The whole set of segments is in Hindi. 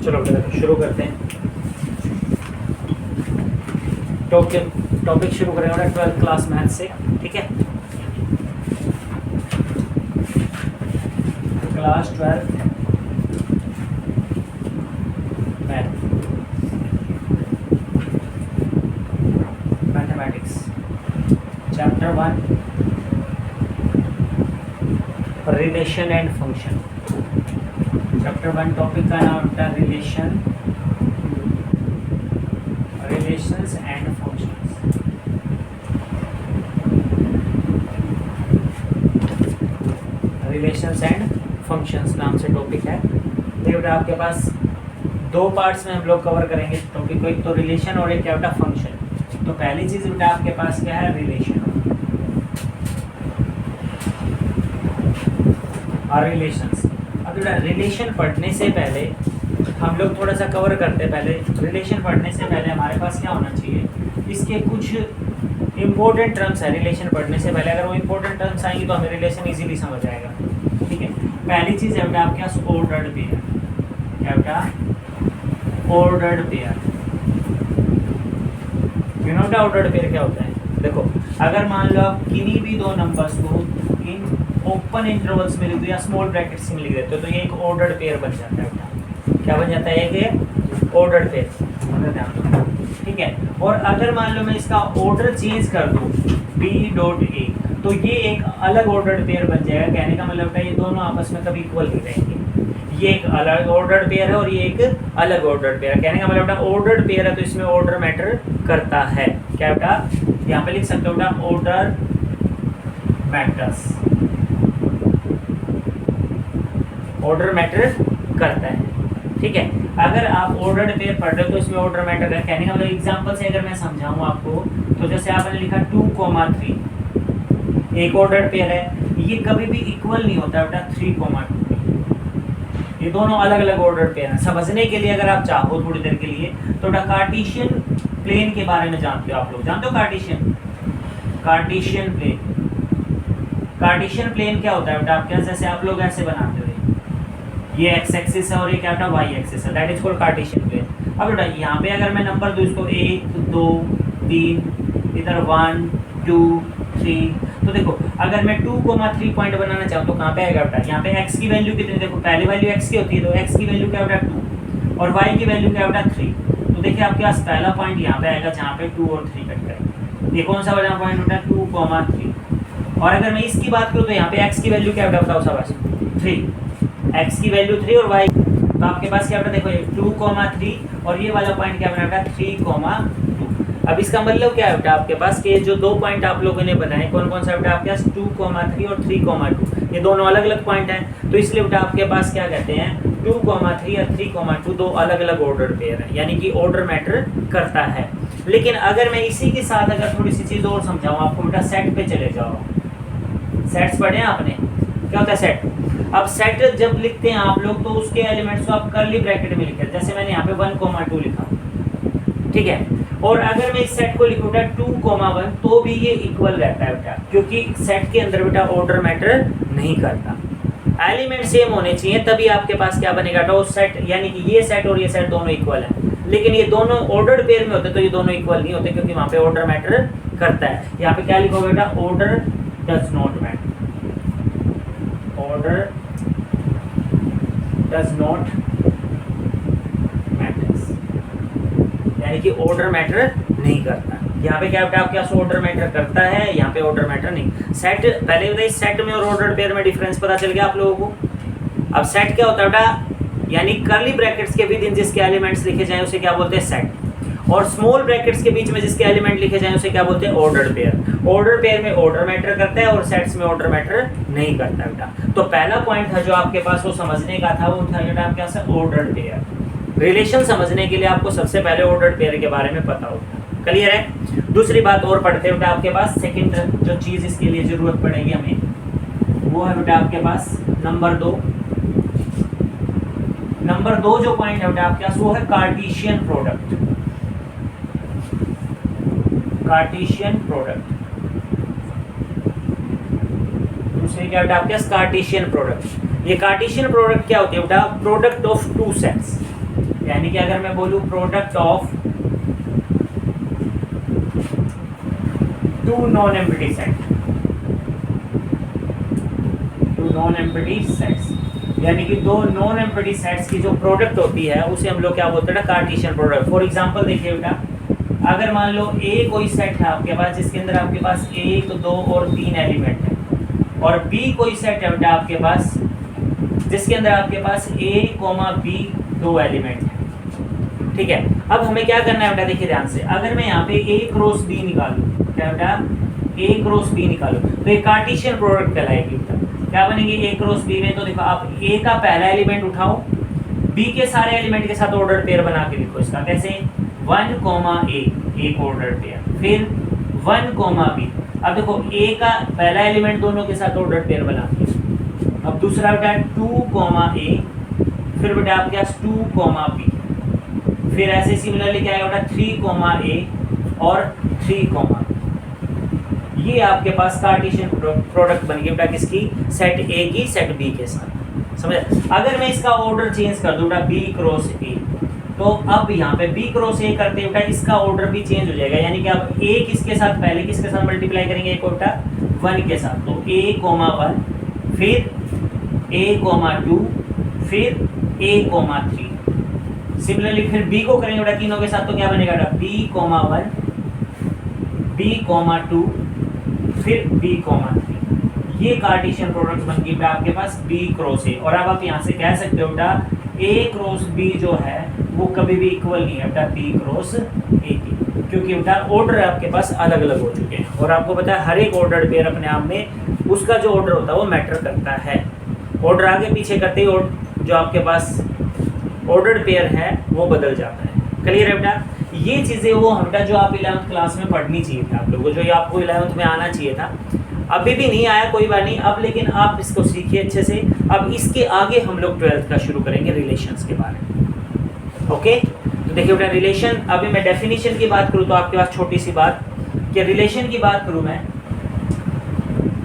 चलो बेटा शुरू करते हैं। टॉपिक शुरू करेंगे 12th क्लास मैथ से, ठीक है। Class 12 mathematics chapter 1 relation and function. Chapter 1 topic का नाम था relations and functions. Relations and functions नाम से टॉपिक है। ये बेटा आपके पास दो पार्ट्स में हम लोग कवर करेंगे टॉपिक को, एक तो रिलेशन और एक क्या बेटा फंक्शन। तो पहली चीज बेटा आपके पास क्या है, रिलेशन और रिलेशंस। अब बेटा रिलेशन पढ़ने से पहले हम लोग थोड़ा सा कवर करते हैं। पहले रिलेशन पढ़ने से पहले हमारे पास क्या होना चाहिए, इसके कुछ इंपॉर्टेंट टर्म्स है। रिलेशन पढ़ने से पहले अगर वो इंपॉर्टेंट टर्म्स आएंगी तो हमें रिलेशन इजीली समझ आएगा, ठीक है। पहली चीज़ है बेटा आपके पास ऑर्डर्ड पेयर। क्या बेटा, ऑर्डर्ड पेयर। यू नो बेटा ऑर्डर्ड पेयर क्या होता है। देखो अगर मान लो आप किन्हीं भी दो नंबर्स को इन ओपन इंटरवल्स में लिख दो या स्मॉल ब्रैकेट्स में लिख देते हो तो ये एक ऑर्डर्ड पेयर बन जाता है। क्या बन जाता है, एक ऑर्डर्ड पेयर, ठीक है। और अगर मान लो मैं इसका ऑर्डर चेंज कर दूं B.A तो ये एक अलग ऑर्डर्ड पेयर बन जाएगा। कहने का मतलब है ये दोनों आपस में कभी इक्वल नहीं रहेंगे। ये एक अलग ऑर्डर्ड पेयर है और ये एक अलग ऑर्डर्ड पेयर है। कहने का मतलब बेटा ऑर्डर्ड पेयर है तो इसमें ऑर्डर मैटर करता है। क्या बेटा, यहाँ पे लिख सकते हो बेटा ऑर्डर मैटर्स, ऑर्डर मैटर करता है, ठीक है। अगर आप ऑर्डर्ड पेयर पढ़ रहे हो तो इसमें ऑर्डर मैटर है। कहने का मतलब एग्जांपल से अगर मैं समझाऊं आपको तो जैसे आपने लिखा 2,3 एक ऑर्डर्ड पेयर है, ये कभी भी इक्वल नहीं होता बेटा 3,2। ये दोनों अलग अलग ऑर्डर्ड पेयर हैं। समझने के लिए अगर आप चाहो थोड़ी देर के लिए तो बेटा कार्टेशियन प्लेन के बारे में जानते हो आप लोग, जानते हो कार्टेशियन प्लेन। कार्टेशियन प्लेन क्या होता है बेटा आपके, जैसे आप लोग ऐसे बनाते हो, ये एक्स एक्सिस है और ये क्या बेटा वाई एक्सिस है, that is called Cartesian plane. अब बेटा यहाँ पे अगर मैं नंबर दूँ इसको 1 2 3, इधर 1 2 3, तो देखो अगर मैं 2,3 पॉइंट बनाना चाहूँ तो कहाँ पे आएगा बेटा, यहाँ पे x की वैल्यू कितनी, देखो पहली वैल्यू x की होती है तो x की वैल्यू क्या बेटा 2 और y की वैल्यू क्या बेटा 3। तो देखिए आपके पास पहला पॉइंट यहाँ पे आएगा जहाँ पे 2 और 3 कट करेंगे। ये कौन सा वाला पॉइंट बेटा 2,3। और अगर मैं इसकी बात करूँ तो यहाँ पे x की वैल्यू क्या बेटा बताओ शाबाश 3, x की वैल्यू 3 और y, तो आपके पास क्या बेटा देखो 2,3 और ये वाला पॉइंट क्या बना बेटा 3,2। अब इसका मतलब क्या है बेटा आपके पास कि जो दो पॉइंट आप लोगों ने बनाए कौन कौन सा बेटा आपके पास 2,3 और 3,2, ये दोनों अलग अलग पॉइंट हैं। तो इसलिए बेटा आपके पास क्या कहते हैं 2,3 और 3,2 दो अलग अलग ऑर्डर पेयर है, यानी कि ऑर्डर मैटर करता है। लेकिन अगर मैं इसी के साथ अगर थोड़ी सी चीज़ और समझाऊँ आपको बेटा, सेट पे चले जाओ। सेट्स पढ़े आपने, क्या होता है सेट। अब सेट जब लिखते हैं आप लोग तो उसके एलिमेंट्स को आप कर्ली ब्रैकेट में लिखते हैं, जैसे मैंने यहाँ पे 1,2 लिखा, ठीक है। और अगर मैं इस सेट को लिखूँ बेटा 2,1 तो भी ये इक्वल रहता है बेटा, क्योंकि सेट के अंदर बेटा ऑर्डर मैटर नहीं करता। एलिमेंट सेम होने चाहिए तभी आपके पास क्या बनेगा बेटा उस सेट, यानी कि ये सेट और ये सेट दोनों इक्वल है। लेकिन ये दोनों ऑर्डर्ड पेयर में होते तो ये दोनों इक्वल नहीं होते, क्योंकि वहाँ पे ऑर्डर मैटर करता है। यहाँ पे क्या लिखोगे बेटा, order does not matter, order does not matters, यानी कि ऑर्डर मैटर नहीं करता। यहाँ पे क्या बेटा आपके पास ऑर्डर मैटर करता है, यहाँ पे ऑर्डर मैटर नहीं। सेट पहले बताइए, सेट में और ऑर्डर पेयर में डिफरेंस पता चल गया आप लोगों को। अब सेट क्या होता है बेटा, यानी कर्ली ब्रैकेट्स के बीच जिसके एलिमेंट्स लिखे जाएं उसे क्या बोलते हैं सेट, और स्मॉल ब्रैकेट्स के बीच में जिसके एलिमेंट लिखे जाएं उसे क्या बोलते हैं ऑर्डर पेयर। ऑर्डर पेयर में ऑर्डर मैटर करता है और सेट्स में ऑर्डर मैटर नहीं करता बेटा। तो पहला पॉइंट था जो आपके पास वो समझने का था, वो था बेटा आपके पास ऑर्डर पेयर। रिलेशन समझने के लिए आपको सबसे पहले ऑर्डर पेयर के बारे में पता होगा, क्लियर है। दूसरी बात और पढ़ते बेटा आपके पास सेकंड जो चीज इसके लिए जरूरत पड़ेगी हमें, वो है बेटा आपके पास नंबर 2। नंबर 2 जो पॉइंट है बेटा आपके पास वो है कार्टेशियन प्रोडक्ट। कार्टेशियन प्रोडक्ट दूसरे क्या बेटा आपके पास कार्टेशियन प्रोडक्ट। ये कार्टेशियन प्रोडक्ट क्या होती है बेटा, प्रोडक्ट ऑफ टू सेट्स। यानी कि अगर मैं बोलूं product of two non empty set, two non empty sets, यानी कि दो नॉन एम्प्टी सेट्स की जो प्रोडक्ट होती है उसे हम लोग क्या बोलते हैं, कार्टेशियन प्रोडक्ट। फॉर एग्जांपल देखिए बेटा, अगर मान लो ए कोई सेट है आपके पास जिसके अंदर आपके पास 1 2 और 3 एलिमेंट है, और बी कोई सेट है बेटा आपके पास जिसके अंदर आपके पास a, b 2 एलिमेंट है। ठीक है, अब हमें क्या करना है बेटा, देखिए ध्यान से, अगर मैं यहाँ पे a क्रॉस b निकालूं, क्या बेटा a क्रॉस b निकालूं, तो ये कार्टेशियन प्रोडक्ट कहलाएगी बेटा। क्या बनेगी a क्रॉस b में, तो देखो आप a का पहला एलिमेंट उठाओ, b के सारे एलिमेंट के साथ ऑर्डर पेयर बना के लिखो इसका, कैसे 1, a एक ऑर्डर पेयर, फिर 1, b। अब देखो a का पहला एलिमेंट दोनों के साथ ऑर्डर पेयर बना दिया। अब दूसरा बेटा 2, a, फिर बेटा आपके पास 2, b, फिर ऐसे सिमिलरली क्या आएगा बेटा 3, a और 3, b। ये आपके पास कार्टेशियन प्रोडक्ट बन गई बेटा किसकी, सेट A की सेट B के साथ। समझ, अगर मैं इसका ऑर्डर चेंज कर दूं बेटा B क्रॉस A, तो अब यहाँ पे B क्रॉस A करते बेटा इसका ऑर्डर भी चेंज हो जाएगा, यानी कि अब A किसके साथ, पहले किसके साथ मल्टीप्लाई करेंगे एक बेटा 1 के साथ, तो A, 1, फिर A, 2, फिर A, 3। सिमिलरली फिर B को करेंगे बेटा तीनों के साथ, तो क्या बनेगा बेटा B, 1, B, 2, फिर B, 3। ये कार्टेशियन प्रोडक्ट बन गई बेटा आपके पास B क्रॉस A। और अब आप यहाँ से कह सकते हो बेटा A क्रॉस B जो है वो कभी भी इक्वल नहीं है बेटा B क्रॉस A की, क्योंकि बेटा ऑर्डर आपके पास अलग अलग हो चुके हैं। और आपको पता है हर एक ऑर्डर पेयर अपने आप में उसका जो ऑर्डर होता है वो मैटर करता है। ऑर्डर आगे पीछे करते ही जो आपके पास ऑर्डर पेयर है वो बदल जाता है। क्लियर है बेटा, ये चीज़ें वो बेटा जो आप 11th क्लास में पढ़नी चाहिए था आप लोगों को, जो ये आपको 11th में आना चाहिए था। अभी भी नहीं आया कोई बात नहीं, अब लेकिन आप इसको सीखिए अच्छे से। अब इसके आगे हम लोग 12th का शुरू करेंगे रिलेशंस के बारे में। ओके, तो देखिए बेटा रिलेशन, अभी मैं डेफिनेशन की बात करूँ तो आपके पास छोटी सी बात कि रिलेशन की बात करूँ मैं,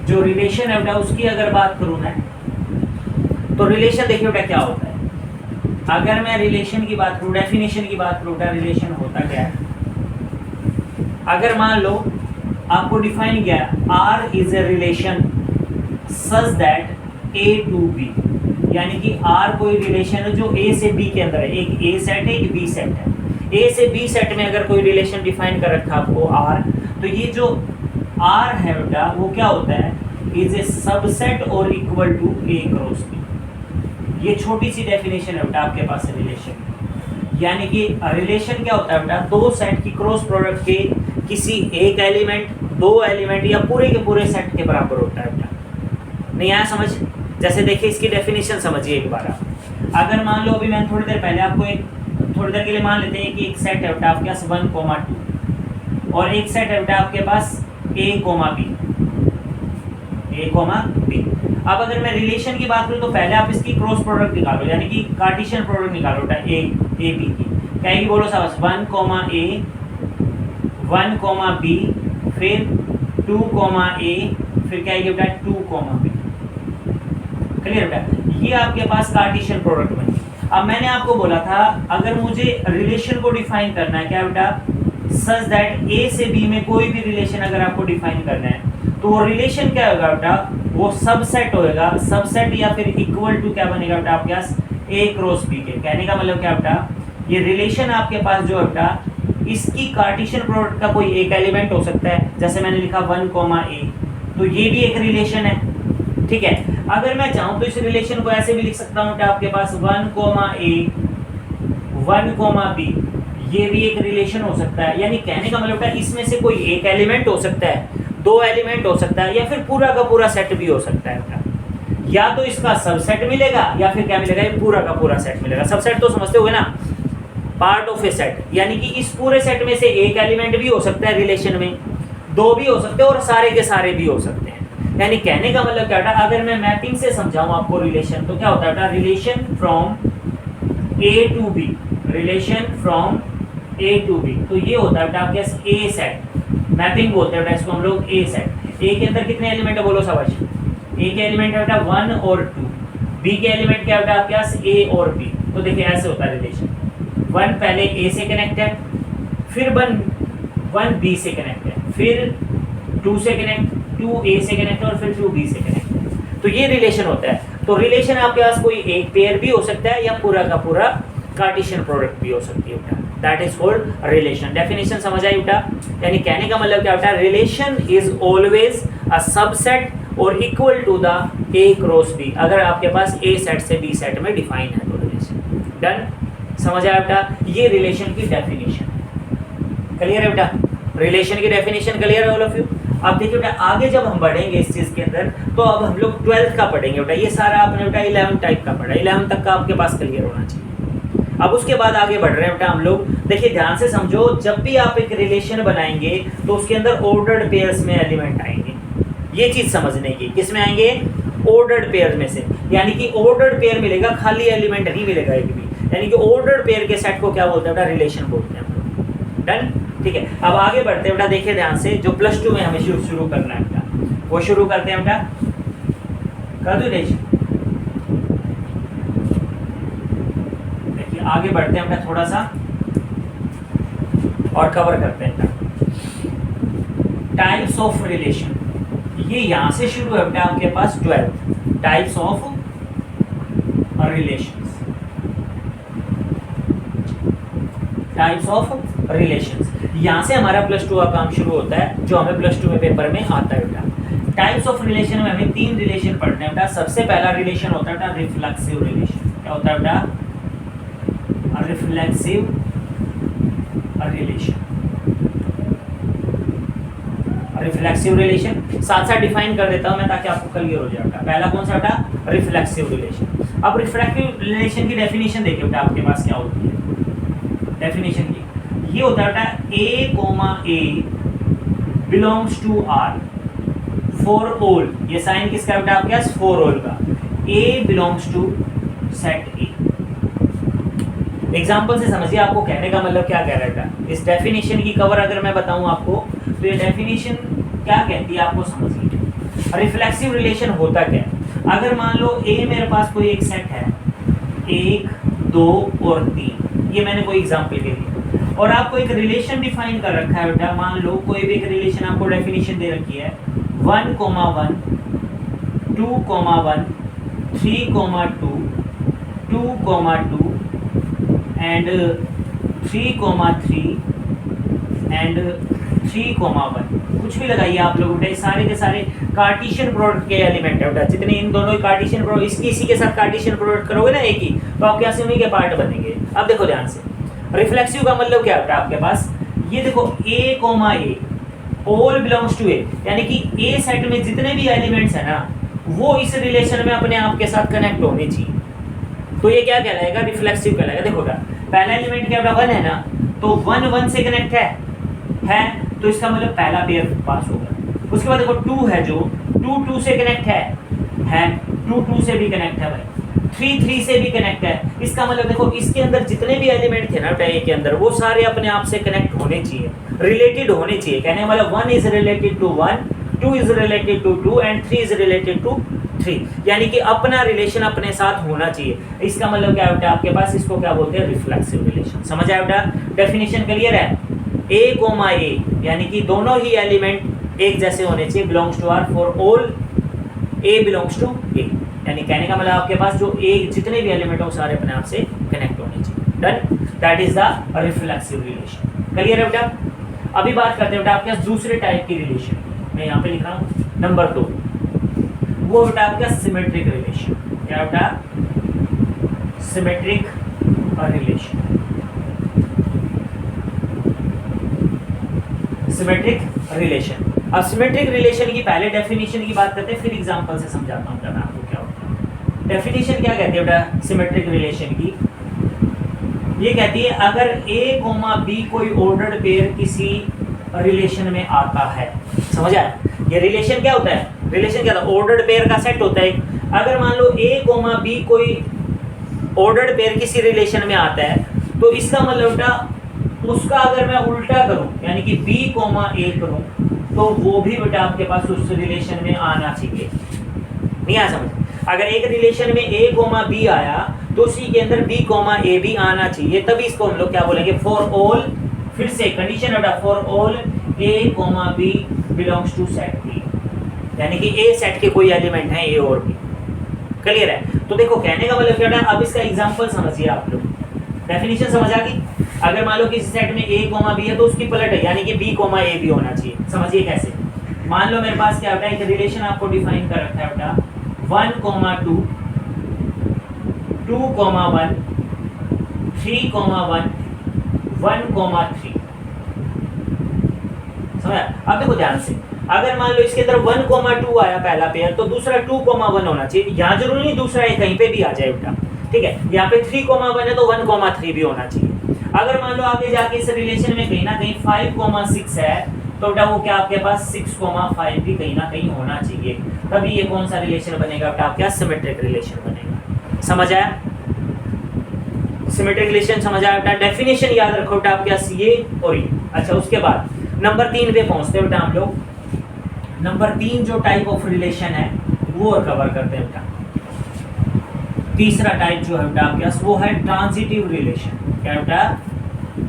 जो रिलेशन है बेटा उसकी अगर बात करूँ मैं, तो रिलेशन देखिए बेटा क्या होता है। अगर मैं रिलेशन की बात करूँ, डेफिनेशन की बात करूँ, रिलेशन होता क्या है। अगर मान लो आपको डिफाइन किया R is a relation such that A to B, यानी कि R कोई रिलेशन है जो A से B के अंदर है। एक A सेट है, एक B सेट है। A से B सेट में अगर कोई रिलेशन डिफाइन कर रखा आपको R, तो ये जो R है बेटा वो क्या होता है, इज ए सबसेट और equal to A cross B। ये छोटी सी डेफिनेशन है बेटा आपके पास रिलेशन, यानी कि रिलेशन क्या होता है बेटा, दो सेट की क्रॉस प्रोडक्ट के किसी एक एलिमेंट, दो एलिमेंट या पूरे के पूरे सेट के बराबर होता है बेटा। नहीं आया समझ? जैसे देखिए इसकी डेफिनेशन समझिए एक बार आप। अगर मान लो अभी मैंने थोड़ी देर पहले आपको थोड़ी देर के लिए मान लेते हैं कि एक सेट है बेटा आपके पास 1, 2 और एक सेट है बेटा आपके पास A, B। अब अगर मैं रिलेशन की बात करूं तो पहले आप इसकी क्रॉस प्रोडक्ट निकालो, यानी कि कार्टेशियन प्रोडक्ट निकालो बेटा A B की। क्या है कि बोलो साहब 1, A, 1, B, फिर 2, A, फिर क्या है बेटा 2, B। क्लियर बेटा, ये आपके पास कार्टेशियन प्रोडक्ट बनी। अब मैंने आपको बोला था अगर मुझे रिलेशन को डिफाइन करना है, क्या बेटा, सच दैट A से B में कोई भी रिलेशन अगर आपको डिफाइन करना है, तो वो रिलेशन क्या होगा बेटा, वो सबसेट होएगा, सबसेट या फिर इक्वल टू क्या बनेगा बेटा आपके पास A क्रॉस B के। कहने का मतलब क्या बेटा, ये रिलेशन आपके पास जो है बेटा, इसकी कार्टेशियन प्रोडक्ट का कोई एक एलिमेंट हो सकता है, जैसे मैंने लिखा 1, A, तो ये भी एक रिलेशन है। ठीक है, अगर मैं चाहूं तो इस रिलेशन को ऐसे भी लिख सकता हूं बेटा आपके पास 1, A, 1, B, ये भी एक रिलेशन हो सकता है। यानी कहने का मतलब बेटा इसमें से कोई एक एलिमेंट हो सकता है, दो एलिमेंट हो सकता है, या फिर पूरा का पूरा सेट भी हो सकता है बेटा। या तो इसका सबसेट मिलेगा या फिर क्या मिलेगा, ये पूरा का पूरा सेट मिलेगा। सबसेट तो समझते होगे ना, पार्ट ऑफ ए सेट, यानी कि इस पूरे सेट में से एक एलिमेंट भी हो सकता है रिलेशन में, दो भी हो सकते हैं और सारे के सारे भी हो सकते हैं। यानी कहने का मतलब क्या बेटा, अगर मैं मैपिंग से समझाऊं आपको रिलेशन, तो क्या होता है बेटा, relation from A to B, relation from A to B, तो ये होता है बेटा आपके पास A सेट, मैपिंग बोलते हैं बेटा इसको हम लोग A सेट। A के अंदर कितने एलिमेंट है बोलो शाबाश, A के एलिमेंट है बेटा 1 और 2, B के एलिमेंट क्या बेटा आपके पास A और B। तो देखिए ऐसे होता है रिलेशन। वन पहले ए से कनेक्ट है, फिर वन बी से कनेक्ट है, फिर टू से कनेक्ट, टू ए से कनेक्ट है और फिर टू बी से कनेक्ट है। तो ये रिलेशन होता है। तो रिलेशन आपके पास कोई एक पेयर भी हो सकता है या पूरा का पूरा कार्टेशियन प्रोडक्ट भी हो सकती है बेटा, that is called relation. Definition समझ आई बेटा? यानी कहने का मतलब क्या बेटा, relation is always a subset और equal to the A cross B, अगर आपके पास ए सेट से बी सेट में डिफाइन है तो रिलेशन। डन? समझ आया बेटा? ये रिलेशन की डेफिनेशन क्लियर है बेटा? रिलेशन की डेफिनेशन क्लियर है ऑल ऑफ यू? अब देखिए बेटा, आगे जब हम बढ़ेंगे इस चीज के अंदर तो अब हम लोग 12th का पढ़ेंगे बेटा। ये सारा आपने बेटा 11 टाइप का पढ़ा, 11 तक का आपके पास क्लियर होना चाहिए। अब उसके बाद आगे बढ़ रहे हैं बेटा हम लोग। देखिए ध्यान से समझो, जब भी आप एक रिलेशन बनाएंगे तो उसके अंदर ऑर्डर्ड पेयर्स में एलिमेंट आएंगे। ये चीज समझने की, किस में आएंगे? ऑर्डर्ड पेयर में से, यानी कि ऑर्डर्ड पेयर मिलेगा, खाली एलिमेंट नहीं मिलेगा एक भी। यानी कि ऑर्डर्ड पेयर के सेट को क्या बोलते हैं बेटा? रिलेशन बोलते हैं हम लोग। डन? ठीक है, अब आगे बढ़ते हैं बेटा। देखिए ध्यान से, जो +2 में हमें शुरू करना है बेटा, वो शुरू करते हैं बेटा। कर दो देखिए, आगे बढ़ते हैं बेटा थोड़ा सा और कवर करते हैं टाइप्स ऑफ रिलेशन। ये यहां से शुरू है बेटा आपके पास 12 types of relations. Types of relations, यहां से हमारा +2 का काम शुरू होता है, जो हमें +2 में पेपर में आता है बेटा। टाइप्स ऑफ रिलेशन में हमें 3 रिलेशन पढ़ने हैं बेटा। सबसे पहला रिलेशन होता है बेटा रिफ्लेक्सिव रिलेशन। क्या होता है बेटा? Reflexive relation. रिफ्लेक्सिव रिलेशन साथ साथ डिफाइन कर देता हूं मैं ताकि आपको क्लियर हो जाए बेटा। पहला कौन सा बेटा? Reflexive relation. अब रिफ्लेक्सिव रिलेशन की डेफिनेशन देखिए बेटा आपके पास क्या होती है। डेफिनेशन की ये होता है बेटा, A, belongs to R for all. ये साइन किसका बेटा आपके पास? फॉर ऑल का। A belongs to set A। Example से समझिए आपको कहने का मतलब क्या कह रहा है। इस डेफिनेशन की कवर अगर मैं बताऊं आपको तो ये डेफिनेशन क्या कहती है आपको समझिए। रिफ्लेक्सिव रिलेशन होता क्या है? अगर मान लो ए मेरे पास कोई एक सेट है 1, 2 और 3, ये मैंने कोई एग्जाम्पल के लिए, और आपको एक रिलेशन डिफाइन कर रखा है बेटा। मान लो कोई भी एक रिलेशन आपको डेफिनेशन दे रखी है 1, 1, 2, 1, 3, 2, 2, 2 and 3, 3 and 3, 1, कुछ भी लगाइए आप लोग बेटा। सारे के सारे कार्टेशियन प्रोडक्ट के एलिमेंट है बेटा। जितने इन दोनों कार्टेशियन प्रोडक्ट, इसकी इसी के साथ कार्टेशियन प्रोडक्ट करोगे ना एक ही, तो आपके यहाँ से उन्हीं के पार्ट बनेंगे। अब देखो ध्यान से, रिफ्लेक्सिव का मतलब क्या है आपके पास? ये देखो A, ऑल बिलोंग्स टू ए, यानी कि ए सेट में जितने भी एलिमेंट्स है ना, वो इस रिलेशन में अपने आप के साथ कनेक्ट होने चाहिए। तो ये क्या कहलाएगा? रिफ्लेक्सिव कहलाएगा। देखो पहला एलिमेंट क्या बेटा? 1 है ना, तो 1, 1 से कनेक्ट है तो इसका मतलब पहला पेयर पास होगा। उसके बाद देखो 2 है, जो 2, 2 से कनेक्ट है 2, 2 से भी कनेक्ट है भाई, 3, 3 से भी कनेक्ट है। इसका मतलब देखो इसके अंदर जितने भी एलिमेंट थे ना बेटा ए के अंदर, वो सारे अपने आप से कनेक्ट होने चाहिए, रिलेटेड होने चाहिए। कहने वाला 1 is related to 1, 2 is related to 2 and 3 is related to 3, यानी कि अपना रिलेशन अपने साथ होना चाहिए। इसका मतलब क्या बेटा आपके पास? इसको क्या बोलते हैं? Reflexive relation. समझ आया बेटा? डेफिनेशन क्लियर है? A, यानी कि दोनों ही एलिमेंट एक जैसे होने चाहिए, belongs to R for all A belongs to A, यानी कहने का मतलब आपके पास जो A जितने भी एलिमेंट हो सारे अपने आप से कनेक्ट होने चाहिए। Done? That is the reflexive relation. Clear है बेटा? अभी बात करते हैं बेटा आपके पास दूसरे टाइप की रिलेशन। मैं यहाँ पे लिख रहा हूँ नंबर 2, वो बेटा आपका सिमेट्रिक रिलेशन। क्या बेटा? Symmetric relation. Symmetric relation. अब सिमेट्रिक रिलेशन की पहले डेफिनेशन की बात करते हैं, फिर एग्जांपल से समझाता हूँ मैं आपको क्या होता है। डेफिनेशन क्या कहती है बेटा सिमेट्रिक रिलेशन की? ये कहती है अगर A, B कोई ऑर्डर्ड पेयर किसी रिलेशन में आता है। समझ आया? ये रिलेशन क्या होता है? रिलेशन क्या होता है? ऑर्डर्ड पेयर का सेट होता है। अगर मान लो A, B कोई ऑर्डर्ड पेयर किसी रिलेशन में आता है, तो इसका मतलब बेटा उसका अगर मैं उल्टा करूं, यानी कि B, A करूं, तो वो भी बेटा आपके पास उस रिलेशन में आना चाहिए। नहीं आ समझ? अगर एक रिलेशन में A, B आया तो उसी के अंदर बी कॉमा ए भी आना चाहिए, तभी इसको हम लोग क्या बोलेंगे, फॉर ऑल, फिर से कंडीशन बेटा, for all A comma B belongs to set B, यानी कि ए सेट के कोई एलिमेंट है ए और बी। क्लियर है? तो देखो कहने का मतलब क्या है, अब इसका एग्जांपल समझिए आप लोग, डेफिनेशन समझ आ गई। अगर मान लो किसी सेट में ए कॉमा बी है तो उसकी पलट है, यानी कि बी कॉमा ए भी होना चाहिए। समझिए कैसे, मान लो मेरे पास क्या होता है, एक रिलेशन आपको डिफाइन कर रखा है बेटा, 1 कॉमा 2, 2 कॉमा 1, 3 कॉमा 1, 1 कॉमा 3। समझा? अब देखो ध्यान से, अगर मान लो इसके अंदर 1 कॉमा 2 आया पहला पेयर, तो दूसरा 2 कॉमा 1 होना चाहिए। यहाँ जरूरी नहीं दूसरा है कहीं पे भी आ जाए बेटा, ठीक है? यहाँ पे 3 कॉमा 1 है तो 1 कॉमा 3 भी होना चाहिए। अगर मान लो आगे जाके इस रिलेशन में कहीं ना कहीं 5 कॉमा 6 है, तो बेटा वो क्या आपके पास 6 कॉमा 5 भी कहीं ना कहीं होना चाहिए, तभी ये कौन सा रिलेशन बनेगा बेटा, आपका सिमेट्रिक रिलेशन बनेगा। समझ आया? सिमेट्रिक रिलेशन समझ आया बेटा? डेफिनेशन याद रखो बेटा आपके ये और ये। अच्छा, उसके बाद नंबर 3 पे पहुंचते हैं बेटा हम लोग। नंबर 3 जो टाइप ऑफ रिलेशन है वो और कवर करते हैं बेटा। तीसरा टाइप जो है बेटा आपके पास वो है ट्रांजिटिव रिलेशन। क्या बेटा?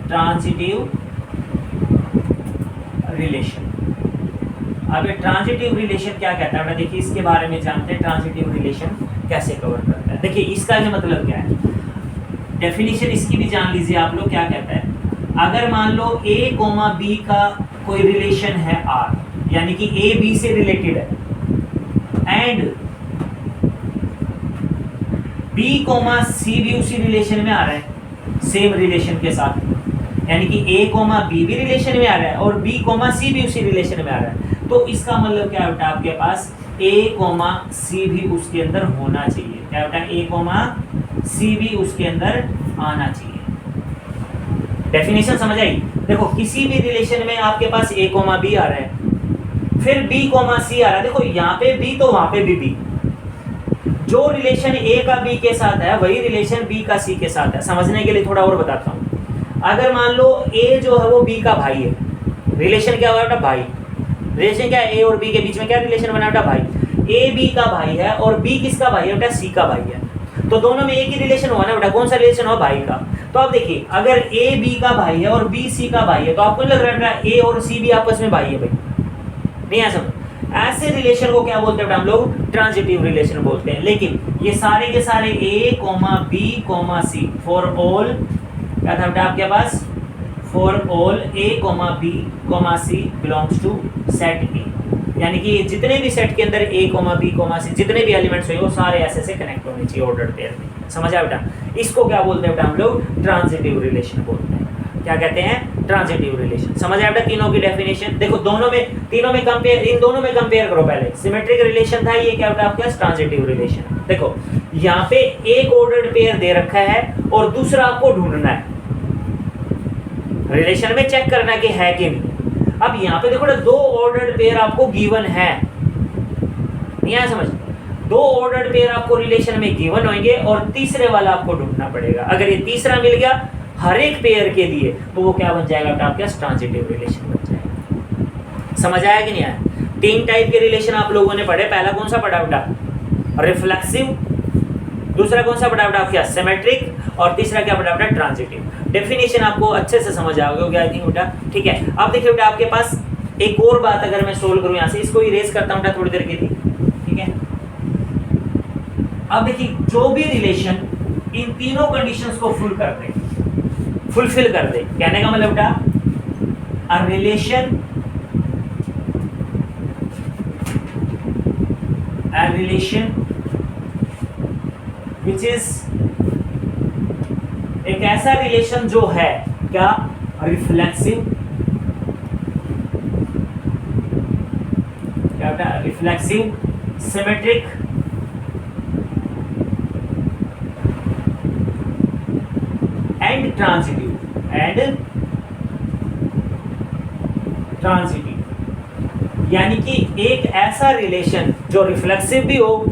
Transitive relation. अब ये ट्रांजिटिव रिलेशन क्या कहता है बेटा, देखिए इसके बारे में जानते हैं, ट्रांजिटिव रिलेशन कैसे कवर करता है। देखिए इसका ये मतलब क्या है, डेफिनेशन इसकी भी जान लीजिए आप लोग। क्या कहता है, अगर मान लो a कोमा b का कोई रिलेशन है r, यानी कि a b से रिलेटेड है, एंड b कोमा c भी उसी रिलेशन में आ रहा है, सेम रिलेशन के साथ, यानी कि a कोमा b भी रिलेशन में आ रहा है और b कोमा c भी उसी रिलेशन में आ रहा है, तो इसका मतलब क्या बेटा आपके पास a कोमा c भी उसके अंदर होना चाहिए। क्या बेटा? a कोमा c भी उसके अंदर आना चाहिए। डेफिनेशन समझ आई? देखो किसी भी रिलेशन में आपके पास a कोमा b आ रहा है, फिर b कोमा c आ रहा है। देखो यहाँ पे b तो वहां पे भी b, जो रिलेशन a का b के साथ है वही रिलेशन b का c के साथ है। समझने के लिए थोड़ा और बताता हूँ। अगर मान लो a जो है वो b का भाई है, रिलेशन क्या हुआ बेटा? भाई। रिलेशन क्या है? a और b के बीच में क्या रिलेशन बना बेटा? भाई। a b का भाई है और b किसका भाई है बेटा? c का भाई है, तो दोनों में एक ही रिलेशन हुआ ना बेटा। कौन सा रिलेशन हुआ? भाई का। तो आप देखिए, अगर a b का भाई है और b c का भाई है, तो आपको लग रहा है a और c भी आपस में भाई है भाई? नहीं है समझ? ऐसे रिलेशन को क्या बोलते हैं बेटा हम लोग? ट्रांजिटिव रिलेशन बोलते हैं। लेकिन ये सारे के सारे a comma b comma c for all, क्या था बेटा आपके पास? For all a comma b comma c belongs to set a, यानी कि जितने भी सेट के अंदर a comma b comma c जितने भी एलिमेंट्स हुए वो सारे ऐसे से कनेक्ट होने चाहिए ऑर्डर पेयर में। समझा बेटा? इसको क्या बोलते हैं बेटा हम लोग? ट्रांजिटिव रिलेशन बोलते हैं। क्या कहते हैं? Transitive relation. समझ आया बेटा तीनों की डेफिनेशन? देखो दोनों में, तीनों में कंपेयर, इन दोनों में कंपेयर करो पहले। सिमेट्रिक रिलेशन था, ये क्या बेटा आपके पास? Transitive relation. देखो यहाँ पे एक ऑर्डर्ड पेयर दे रखा है और दूसरा आपको ढूंढना है, रिलेशन में चेक करना कि है कि नहीं। अब यहाँ पे देखो दो ऑर्डर्ड पेयर आपको गिवन है, नहीं आया समझ? दो ऑर्डर्ड पेयर आपको रिलेशन में गिवन होंगे और तीसरे वाला आपको ढूंढना पड़ेगा। अगर ये तीसरा मिल गया हर एक पेयर के लिए, तो वो क्या बन जाएगा बेटा आपके? ट्रांजिटिव रिलेशन बन जाएगा। समझ आया कि नहीं आया? 3 टाइप के रिलेशन आप लोगों ने पढ़े। पहला कौन सा पढ़ा बेटा? रिफ्लेक्सिव। दूसरा कौन सा पढ़ा बेटा आपके? सिमेट्रिक। और तीसरा क्या पढ़ा बेटा? ट्रांजिटिव। डेफिनेशन आपको अच्छे से समझ आ गया आई थिंक बेटा, ठीक है। अब देखिए बेटा आपके पास एक और बात अगर मैं सोल्व करूं, यहाँ से इसको इरेज करता हूं बेटा थोड़ी देर के लिए, ठीक है। अब देखिए जो भी रिलेशन इन तीनों कंडीशंस को फुलफिल कर दे, कहने का मतलब बेटा अ रिलेशन विच इज, एक ऐसा रिलेशन जो है क्या? रिफ्लेक्सिव। क्या बेटा? रिफ्लेक्सिव, सिमेट्रिक एंड ट्रांजिटिव, यानी कि एक ऐसा रिलेशन जो रिफ्लेक्सिव भी हो,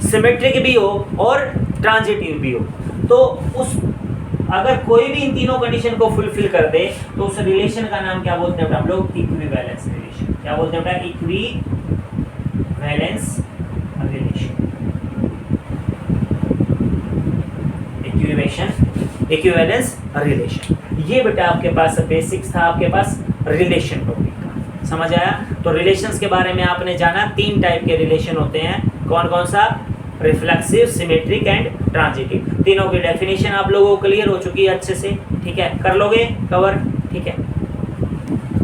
सिमेट्रिक भी हो और ट्रांजिटिव भी हो। तो उस अगर कोई भी इन तीनों कंडीशन को फुलफिल कर दे तो उस रिलेशन का नाम क्या बोलते हैं हम लोग? Equivalence relation. क्या बोलते हैं बेटा? Equivalence relation. Equivalence relation. ये बेटा आपके पास बेसिक्स था आपके पास रिलेशन टॉपिक का, समझ आया। तो रिलेशंस के बारे में आपने जाना, 3 टाइप के रिलेशन होते हैं, कौन कौन सा, रिफ्लेक्सिव, सिमेट्रिक एंड ट्रांजिटिव। तीनों की डेफिनेशन आप लोगों को क्लियर हो चुकी है अच्छे से, ठीक है, कर लोगे कवर, ठीक है।